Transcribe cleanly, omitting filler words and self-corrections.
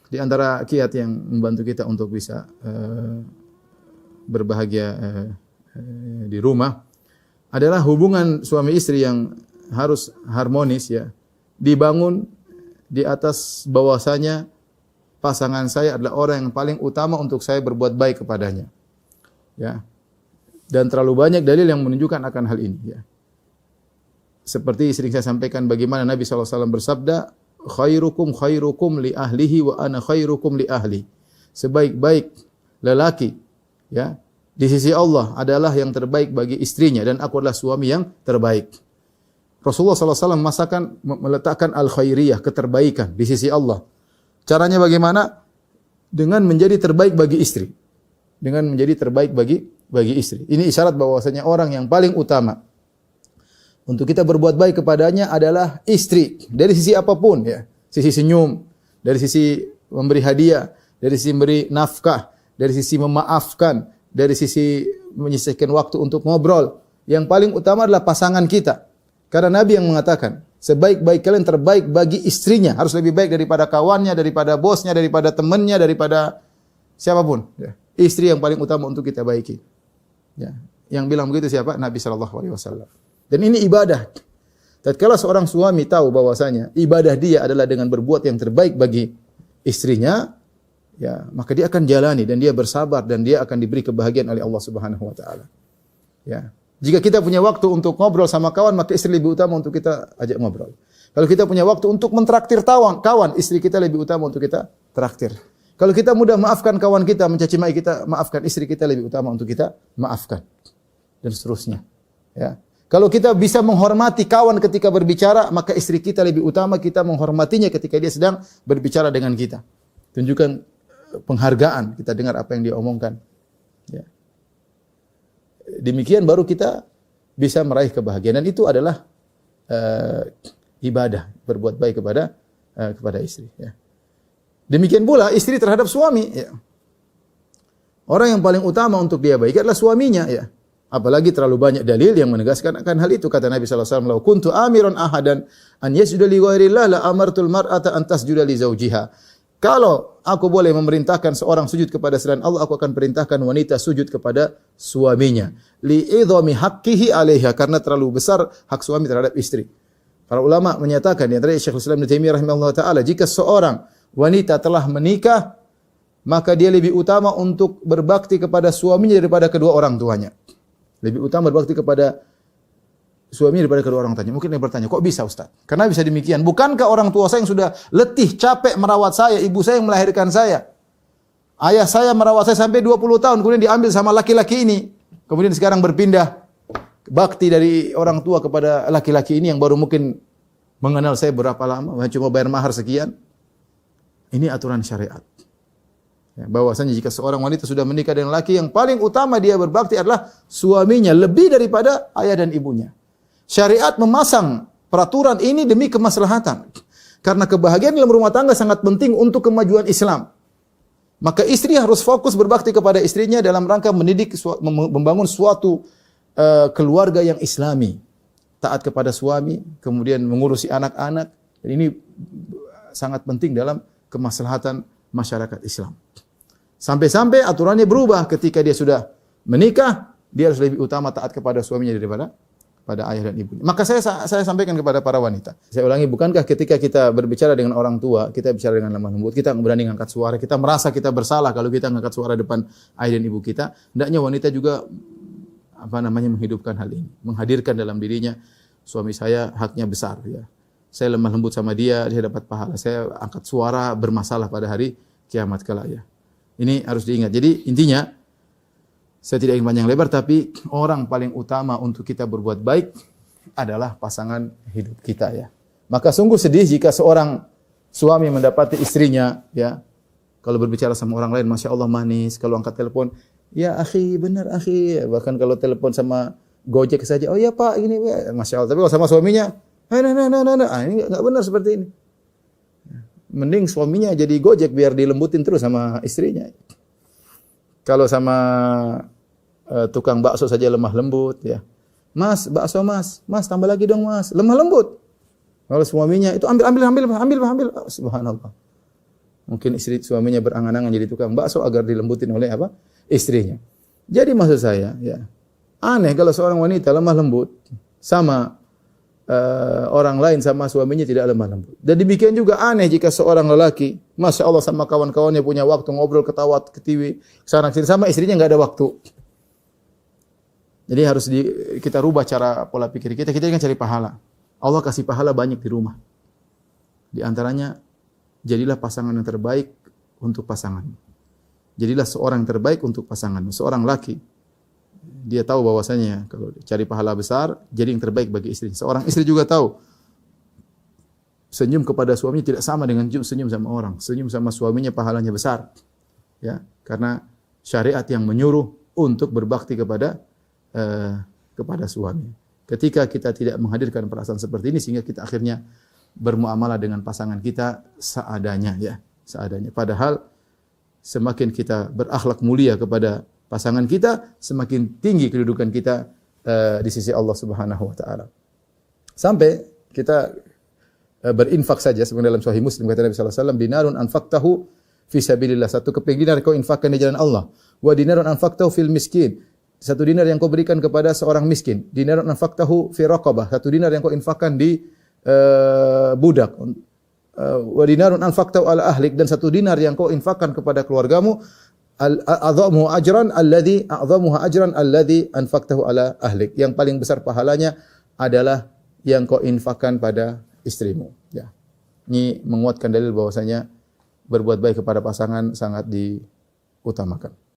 Di antara kiat yang membantu kita untuk bisa berbahagia di rumah adalah hubungan suami istri yang harus harmonis ya. Dibangun di atas bahwasanya pasangan saya adalah orang yang paling utama untuk saya berbuat baik kepadanya. Ya. Dan terlalu banyak dalil yang menunjukkan akan hal ini ya. Seperti sering saya sampaikan bagaimana Nabi SAW bersabda, khairukum khairukum li ahlihi wa ana khairukum li ahli. Sebaik-baik lelaki ya di sisi Allah adalah yang terbaik bagi istrinya dan aku adalah suami yang terbaik. Rasulullah SAW meletakkan al-khairiyah, keterbaikan di sisi Allah. Caranya bagaimana? Dengan menjadi terbaik bagi istri. Dengan menjadi terbaik bagi istri. Ini isyarat bahwasanya orang yang paling utama untuk kita berbuat baik kepadanya adalah istri. Dari sisi apapun ya. Sisi senyum, dari sisi memberi hadiah, dari sisi memberi nafkah, dari sisi memaafkan, dari sisi menyisihkan waktu untuk ngobrol. Yang paling utama adalah pasangan kita. Karena Nabi yang mengatakan, sebaik-baik kalian terbaik bagi istrinya. Harus lebih baik daripada kawannya, daripada bosnya, daripada temannya, daripada siapapun. Ya. Istri yang paling utama untuk kita baiki. Ya. Yang bilang begitu siapa? Nabi SAW. Dan ini ibadah. Tatkala seorang suami tahu bahwasanya ibadah dia adalah dengan berbuat yang terbaik bagi istrinya, ya, maka dia akan jalani dan dia bersabar dan dia akan diberi kebahagiaan oleh Allah Subhanahu wa taala. Ya. Jika kita punya waktu untuk ngobrol sama kawan, maka istri lebih utama untuk kita ajak ngobrol. Kalau kita punya waktu untuk mentraktir kawan, istri kita lebih utama untuk kita traktir. Kalau kita mudah maafkan kawan kita, mencaci maki kita, maafkan istri kita lebih utama untuk kita maafkan. Dan seterusnya. Ya. Kalau kita bisa menghormati kawan ketika berbicara, maka istri kita lebih utama kita menghormatinya ketika dia sedang berbicara dengan kita. Tunjukkan penghargaan, kita dengar apa yang dia omongkan. Ya. Demikian baru kita bisa meraih kebahagiaan. Dan itu adalah ibadah, berbuat baik kepada istri. Ya. Demikian pula istri terhadap suami. Ya. Orang yang paling utama untuk dia baik adalah suaminya. Ya. Apalagi terlalu banyak dalil yang menegaskan akan hal itu. Kata Nabi SAW, "Lau kuntu amiran ahadan an yasjuda li ghairillah la amartul mar'ata an tasjuda li zawjiha." Kalau aku boleh memerintahkan seorang sujud kepada selain Allah, aku akan perintahkan wanita sujud kepada suaminya. Li idhami haqqihi 'alaiha, karena terlalu besar hak suami terhadap istri. Para ulama menyatakan, di antara Syekhul Islam Ibnu Taimiyah rahimahullah taala, jika seorang wanita telah menikah, maka dia lebih utama untuk berbakti kepada suaminya daripada kedua orang tuanya. Lebih utama berbakti kepada suami daripada kedua orang tuanya. Mungkin dia bertanya, kok bisa Ustaz? Karena bisa demikian. Bukankah orang tua saya yang sudah letih, capek merawat saya, ibu saya yang melahirkan saya, ayah saya merawat saya sampai 20 tahun, kemudian diambil sama laki-laki ini. Kemudian sekarang berpindah bakti dari orang tua kepada laki-laki ini yang baru mungkin mengenal saya berapa lama, cuma bayar mahar sekian. Ini aturan syariat. Ya, bahwasanya jika seorang wanita sudah menikah dengan laki, yang paling utama dia berbakti adalah suaminya, lebih daripada ayah dan ibunya. Syariat memasang peraturan ini demi kemaslahatan. Karena kebahagiaan dalam rumah tangga sangat penting untuk kemajuan Islam. Maka istri harus fokus berbakti kepada istrinya dalam rangka mendidik, membangun suatu keluarga yang islami. Taat kepada suami, kemudian mengurusi anak-anak. Dan ini sangat penting dalam kemaslahatan masyarakat Islam. Sampai-sampai aturannya berubah ketika dia sudah menikah, dia harus lebih utama taat kepada suaminya daripada pada ayah dan ibunya. Maka saya sampaikan kepada para wanita. Saya ulangi, bukankah ketika kita berbicara dengan orang tua, kita bicara dengan lemah lembut, kita berani angkat suara, kita merasa kita bersalah kalau kita angkat suara depan ayah dan ibu kita, hendaknya wanita juga menghidupkan hal ini, menghadirkan dalam dirinya, suami saya haknya besar ya. Saya lemah lembut sama dia, dia dapat pahala. Saya angkat suara bermasalah pada hari kiamat kelak ya. Ini harus diingat. Jadi intinya, saya tidak ingin panjang lebar, tapi orang paling utama untuk kita berbuat baik adalah pasangan hidup kita ya. Maka sungguh sedih jika seorang suami mendapati istrinya ya, kalau berbicara sama orang lain, Masya Allah manis, kalau angkat telepon, ya akhi, benar akhi, bahkan kalau telepon sama Gojek saja, oh iya pak, ini ya, Masya Allah. Tapi kalau sama suaminya, ini nggak benar seperti ini. Mending suaminya jadi Gojek biar dilembutin terus sama istrinya. Kalau sama tukang bakso saja lemah lembut ya. Mas, bakso mas, tambah lagi dong mas, lemah lembut. Kalau suaminya itu ambil. Subhanallah. Mungkin istri suaminya berangan-angan jadi tukang bakso agar dilembutin oleh apa? Istrinya. Jadi maksud saya, ya, aneh kalau seorang wanita lemah lembut sama orang lain sama suaminya tidak lemah lembut. Dan demikian juga aneh jika seorang lelaki, masya Allah sama kawan-kawannya punya waktu ngobrol, ketawa, ketiwi, sana sini sama istrinya nggak ada waktu. Jadi harus kita rubah cara pola pikir kita. Kita kan cari pahala. Allah kasih pahala banyak di rumah. Di antaranya, jadilah pasangan yang terbaik untuk pasangan. Jadilah seorang yang terbaik untuk pasangan. Seorang laki, dia tahu bahwasanya kalau cari pahala besar, jadi yang terbaik bagi istri. Seorang istri juga tahu, senyum kepada suaminya tidak sama dengan senyum sama orang. Senyum sama suaminya pahalanya besar. Ya, karena syariat yang menyuruh untuk berbakti kepada suami. Ketika kita tidak menghadirkan perasaan seperti ini, sehingga kita akhirnya bermuamalah dengan pasangan kita seadanya, ya, seadanya. Padahal semakin kita berakhlak mulia kepada pasangan kita, semakin tinggi kedudukan kita di sisi Allah Subhanahu wa taala. Sampai kita berinfak saja, sebenarnya dalam Sahih Muslim kata Nabi sallallahu alaihi wasallam, dinarun anfaqtahu fi sabilillah, satu keping dinar kau infakkan di jalan Allah. Wa dinarun anfaqtahu fil miskin, satu dinar yang kau berikan kepada seorang miskin. Dinarun anfaqtahu fi raqabah, satu dinar yang kau infakkan di budak. Wa dinarun anfaqtahu ala ahlik, dan satu dinar yang kau infakkan kepada keluargamu. A'dhamuhu ajran alladhi anfaqtahu ala ahlik. Yang paling besar pahalanya adalah yang kau infakkan pada istrimu. Ya. Ini menguatkan dalil bahwasanya berbuat baik kepada pasangan sangat diutamakan.